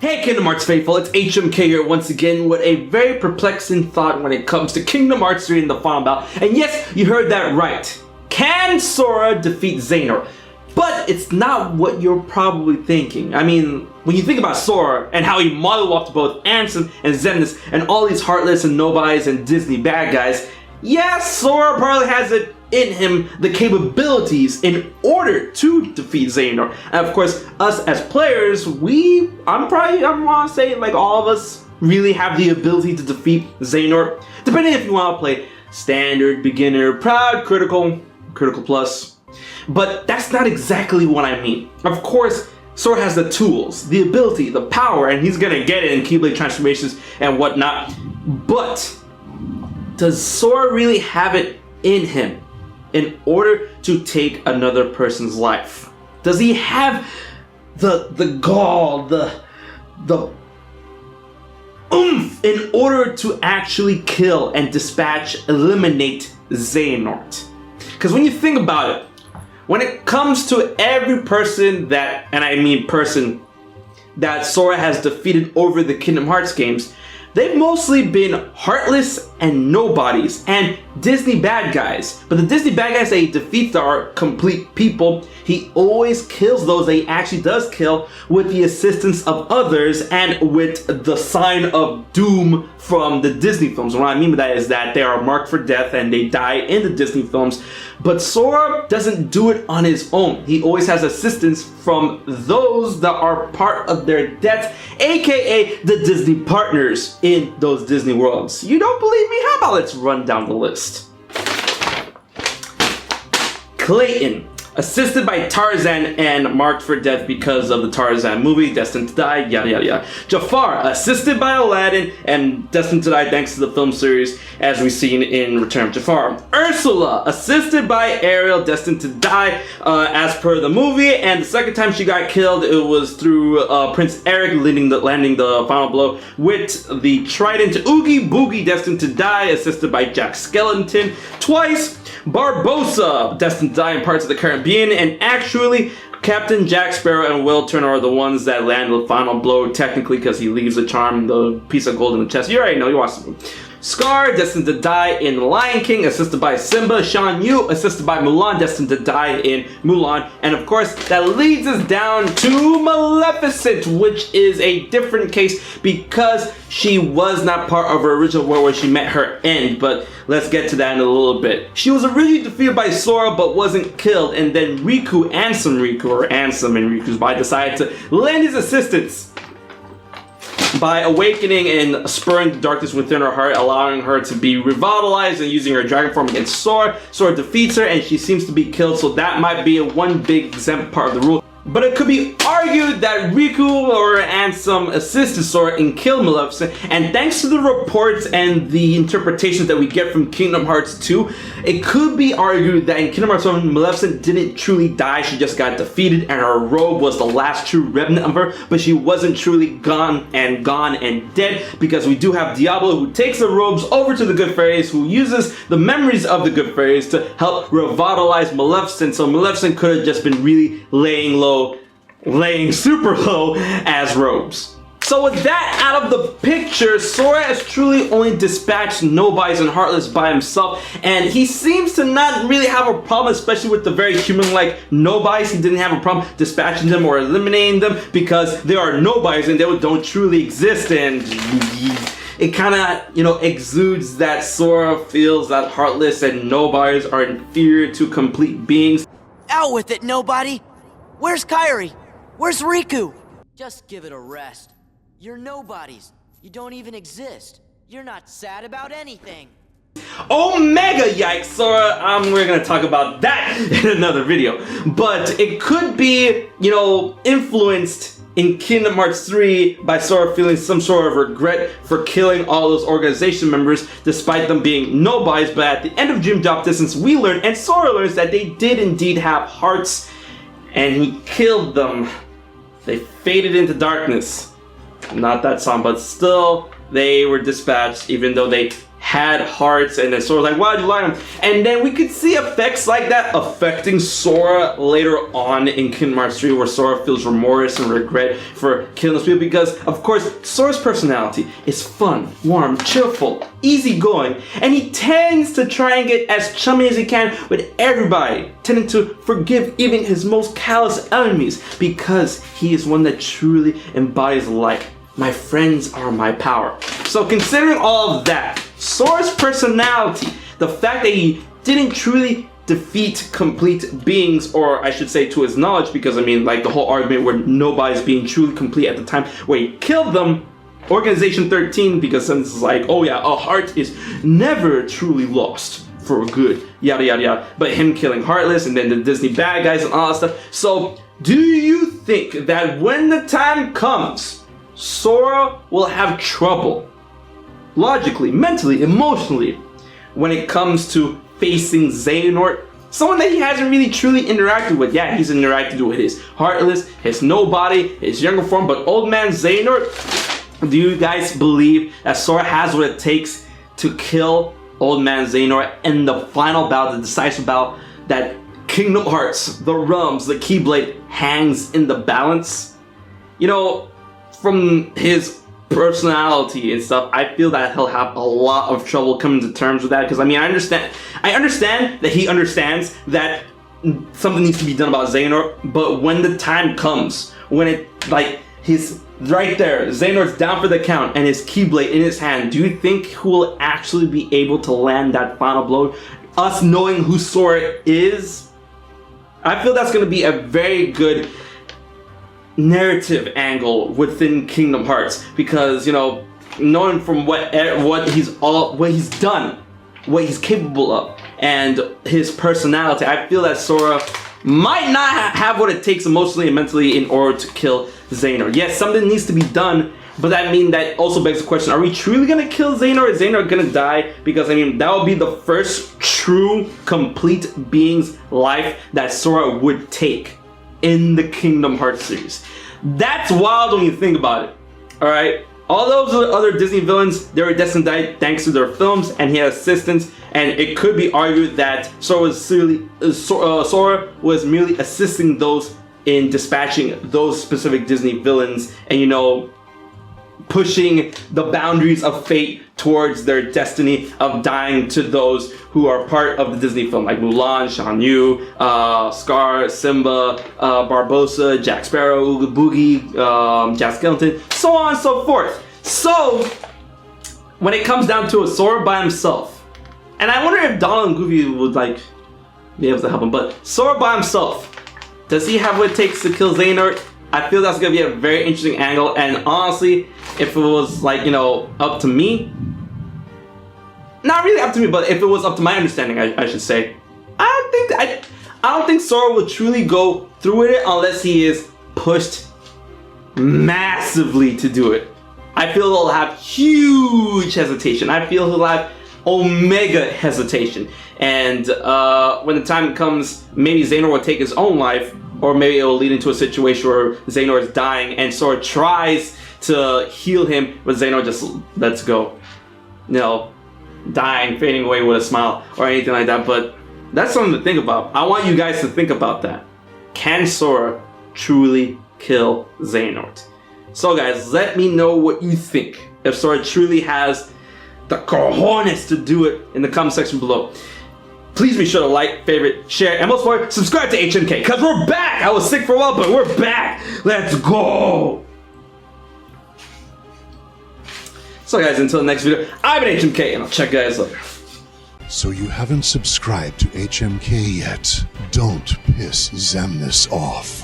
Hey Kingdom Hearts faithful, it's HMK here once again with a very perplexing thought when it comes to Kingdom Hearts 3 in the final battle. And yes, you heard that right. Can Sora defeat Xehanort? But it's not what you're probably thinking. I mean, when you think about Sora and how he monologued both Ansem and Xemnas and all these Heartless and Nobodies and Disney bad guys, yeah, Sora probably has it in him the capabilities in order to defeat Xehanort. And of course, us as players, I want to say like all of us really have the ability to defeat Xehanort, depending if you want to play standard, beginner, proud, critical plus. But that's not exactly what I mean. Of course, Sora has the tools, the ability, the power, and he's gonna get it in Keyblade transformations and whatnot. But does Sora really have it in him in order to take another person's life? Does he have the gall, the oomph in order to actually kill and eliminate Xehanort? Because when you think about it, when it comes to every person that, and I mean person, that Sora has defeated over the Kingdom Hearts games, they've mostly been Heartless and Nobodies and Disney bad guys. But the Disney bad guys that he defeats are complete people. He always kills those that he actually does kill with the assistance of others and with the sign of doom from the Disney films. What I mean by that is that they are marked for death and they die in the Disney films. But Sora doesn't do it on his own. He always has assistance from those that are part of their deaths, aka the Disney partners in those Disney worlds. You don't believe me? How about let's run down the list. Clayton, assisted by Tarzan and marked for death because of the Tarzan movie, destined to die, yada yada yada. Jafar, assisted by Aladdin and destined to die thanks to the film series as we've seen in Return of Jafar. Ursula, assisted by Ariel, destined to die as per the movie, and the second time she got killed, it was through Prince Eric landing the final blow with the trident. Oogie Boogie, destined to die, assisted by Jack Skellington twice. Barbossa, destined to die in parts of the Caribbean, and actually Captain Jack Sparrow and Will Turner are the ones that land the final blow, technically, because he leaves the charm, the piece of gold in the chest. You already know, you watched the movie. Scar, destined to die in Lion King, assisted by Simba. Shan Yu, assisted by Mulan, destined to die in Mulan. And of course, that leads us down to Maleficent, which is a different case because she was not part of her original world where she met her end. But let's get to that in a little bit. She was originally defeated by Sora but wasn't killed, and then Ansem and Riku's body decided to lend his assistance by awakening and spurring the darkness within her heart, allowing her to be revitalized and using her dragon form against Sora. Sora defeats her and she seems to be killed, so that might be a one big exempt part of the rule. But it could be argued that Riku or Ansem assisted Sora in killing Maleficent, and thanks to the reports and the interpretations that we get from Kingdom Hearts 2, it could be argued that in Kingdom Hearts 1, Maleficent didn't truly die, she just got defeated and her robe was the last true remnant of her, but she wasn't truly gone and dead, because we do have Diablo who takes the robes over to the Good Fairies, who uses the memories of the Good Fairies to help revitalize Maleficent, so Maleficent could have just been really laying super low as robes. So with that out of the picture, Sora has truly only dispatched Nobodies and Heartless by himself, and he seems to not really have a problem, especially with the very human-like Nobodies. He didn't have a problem dispatching them or eliminating them because they are Nobodies and they don't truly exist, and it kind of, exudes that Sora feels that Heartless and Nobodies are inferior to complete beings. Out with it, Nobody! Where's Kairi? Where's Riku? Just give it a rest. You're nobodies. You don't even exist. You're not sad about anything. Oh, mega yikes, Sora. We're gonna talk about that in another video. But it could be, influenced in Kingdom Hearts 3 by Sora feeling some sort of regret for killing all those organization members despite them being nobodies. But at the end of Dream Drop Distance, we learned, and Sora learns, that they did indeed have hearts, and he killed them. They faded into darkness. Not that song, but still, they were dispatched even though they had hearts, and then Sora's like, why'd you lie to him? And then we could see effects like that affecting Sora later on in Kingdom Hearts 3, where Sora feels remorse and regret for killing those people, because of course Sora's personality is fun, warm, cheerful, easygoing, and he tends to try and get as chummy as he can with everybody, tending to forgive even his most callous enemies, because he is one that truly embodies life. My friends are my power. So considering all of that, Sora's personality, the fact that he didn't truly defeat complete beings, or I should say to his knowledge, because I mean like the whole argument where nobody's being truly complete at the time where he killed them, Organization 13, because since it's like, oh yeah, a heart is never truly lost for good, yada yada yada, but him killing Heartless and then the Disney bad guys and all that stuff. So do you think that when the time comes, Sora will have trouble, logically, mentally, emotionally, when it comes to facing Xehanort, someone that he hasn't really truly interacted with? Yeah, he's interacted with his Heartless, his Nobody, his younger form, but old man Xehanort, do you guys believe that Sora has what it takes to kill old man Xehanort in the final battle, the decisive battle, that Kingdom Hearts, the realms, the Keyblade hangs in the balance? You know, from his personality and stuff, I feel that he'll have a lot of trouble coming to terms with that, because I mean, I understand that he understands that something needs to be done about Xehanort, but when the time comes, when it, like, he's right there, Xehanort's down for the count, and his Keyblade in his hand, do you think he will actually be able to land that final blow? Us knowing who Sora is, I feel that's going to be a very good narrative angle within Kingdom Hearts, because you know, knowing from what he's done, what he's capable of, and his personality, I feel that Sora might not have what it takes emotionally and mentally in order to kill Xehanort. Yes, something needs to be done, but that means that also begs the question: are we truly gonna kill Xehanort? Is Xehanort gonna die? Because I mean, that would be the first true complete being's life that Sora would take in the Kingdom Hearts series. That's wild when you think about it. Alright? All those other Disney villains, they were destined to die thanks to their films, and he had assistance, and it could be argued that Sora was merely assisting those in dispatching those specific Disney villains, and you know, pushing the boundaries of fate towards their destiny of dying to those who are part of the Disney film, like Mulan, Shan Yu, Scar, Simba, Barbossa, Jack Sparrow, Oogie Boogie, Jack Skellington, so on and so forth. So, when it comes down to a Sora by himself, and I wonder if Donald and Goofy would like be able to help him, but Sora by himself, does he have what it takes to kill Xehanort? I feel that's gonna be a very interesting angle, and honestly, if it was like, you know, up to me, not really up to me, but if it was up to my understanding, I should say, I don't think Sora will truly go through with it unless he is pushed massively to do it. I feel he'll have huge hesitation. I feel he'll have omega hesitation, and when the time comes, maybe Xehanort will take his own life, or maybe it will lead into a situation where Xehanort is dying and Sora tries to heal him, but Xehanort just lets go. You know, dying, fading away with a smile, or anything like that. But that's something to think about. I want you guys to think about that. Can Sora truly kill Xehanort? So guys, let me know what you think. If Sora truly has the cojones to do it in the comment section below. Please be sure to like, favorite, share, and most important, subscribe to HMK, because we're back! I was sick for a while, but we're back! Let's go! So guys, until the next video, I've been HMK, and I'll check you guys later. So you haven't subscribed to HMK yet? Don't piss Xemnas off.